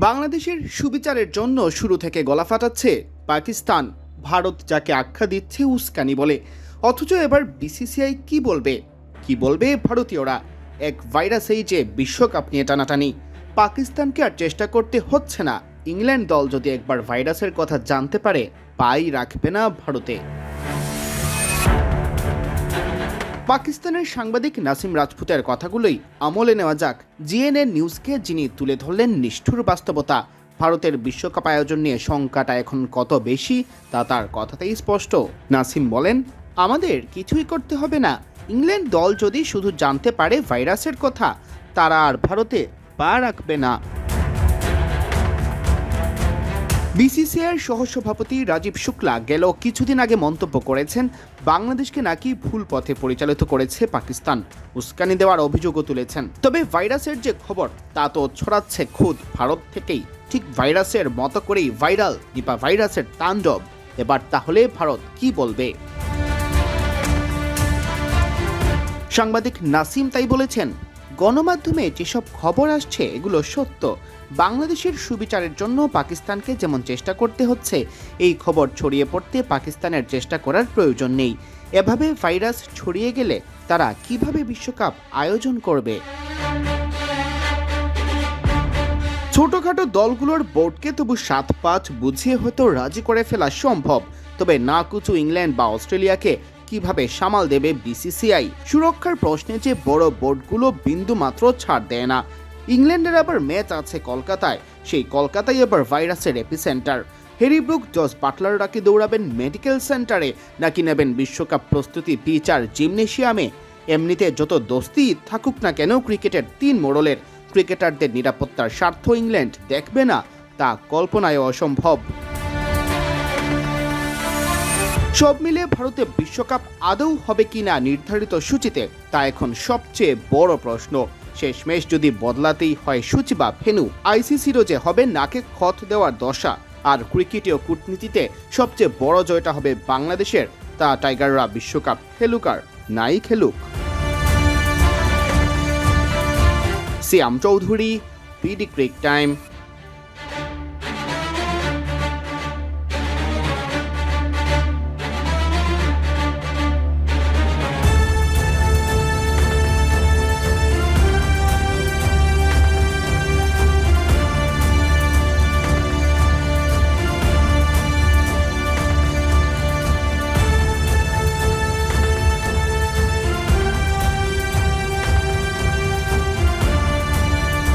বাংলাদেশের সুবিচারের জন্য শুরু থেকে গলা ফাটাচ্ছে পাকিস্তান। ভারত যাকে আখ্যা দিচ্ছে উস্কানি বলে, অথচ এবার বিসিসিআই কি বলবে ভারতীয়রা? এক ভাইরাসেই যে বিশ্বকাপ নিয়ে টানাটানি। পাকিস্তানকে আর চেষ্টা করতে হচ্ছে না। ইংল্যান্ড দল যদি একবার ভাইরাসের কথা জানতে পারে, পাই রাখবে না ভারতে। পাকিস্তানের সাংবাদিক নাসিম রাজপুতের কথাগুলোই আমলে নেওয়া যাক। জিএনএ নিউজকে যিনি তুলে ধরলেন নিষ্ঠুর বাস্তবতা। ভারতের বিশ্বকাপ আয়োজন নিয়ে শঙ্কাটা এখন কত বেশি তা তার কথাতেই স্পষ্ট। নাসিম বলেন, আমাদের কিছুই করতে হবে না। ইংল্যান্ড দল যদি শুধু জানতে পারে ভাইরাসের কথা, তারা আর ভারতে পা রাখবে না। বিসিসিআইয়ের সহসভাপতি রাজীব শুক্লা গেল কিছুদিন আগে মন্তব্য করেছেন, বাংলাদেশকে নাকি ভুল পথে পরিচালিত করেছে পাকিস্তান, উস্কানি দেওয়ার অভিযোগও তুলেছেন। তবে ভাইরাসের যে খবর তা তো ছড়াচ্ছে খুদ ভারত থেকেই। ঠিক ভাইরাসের মতো করেই ভাইরাল নিপা ভাইরাসের তাণ্ডব। এবার তাহলে ভারত কি বলবে? সাংবাদিক নাসিম তাই বলেছেন, গণমাধ্যমে যেসব খবর আসছে এগুলো সত্য। বাংলাদেশের সুবিচারের জন্য পাকিস্তানকে যেমন চেষ্টা করতে হচ্ছে, এই খবর ছড়িয়ে পড়তে পাকিস্তানের চেষ্টা করার প্রয়োজন নেই। এভাবে ভাইরাস ছড়িয়ে গেলে তারা কিভাবে বিশ্বকাপ আয়োজন করবে? ছোটখাটো দলগুলোর বোর্ডকে তবু 7-5 বুঝিয়ে হয়তো রাজি করে ফেলা সম্ভব। তবে না কুচু ইংল্যান্ড বা অস্ট্রেলিয়াকে কিভাবে সামাল দেবে বিসিসিআই? সুরক্ষার প্রশ্নে যে বড় বোর্ডগুলো বিন্দু মাত্র ছাড় দেয় না। ইংল্যান্ডের আবার ম্যাচ আছে কলকাতায়, সেই কলকাতায় আবার ভাইরাসের এপিসেন্টার। হ্যারি ব্রুক, জস বাটলাররা কি দৌড়াবেন মেডিকেল সেন্টারে, নাকি নেবেন বিশ্বকাপ প্রস্তুতি পিচ আর জিমনেশিয়ামে? এমনিতে যত দোস্তি থাকুক না কেন ক্রিকেটের 3 মোড়লের, ক্রিকেটারদের নিরাপত্তার স্বার্থ ইংল্যান্ড দেখবে না, তা কল্পনায় অসম্ভব। সব মিলে ভারতে বিশ্বকাপ আদৌ হবে কিনা নির্ধারিত সূচিতে, তা এখন সবচেয়ে বড় প্রশ্ন। শেষমেশ যদি বদলাতেই হয় সূচি বা ভেন্যু, আইসিসিরও যে হবে নাকে খত দেওয়ার দশা। আর ক্রিকেটীয় কূটনীতিতে সবচেয়ে বড় জয়টা হবে বাংলাদেশের, তা টাইগাররা বিশ্বকাপ খেলুক আর নাই খেলুক। সিয়াম চৌধুরী, বিডি ক্রিক টাইম।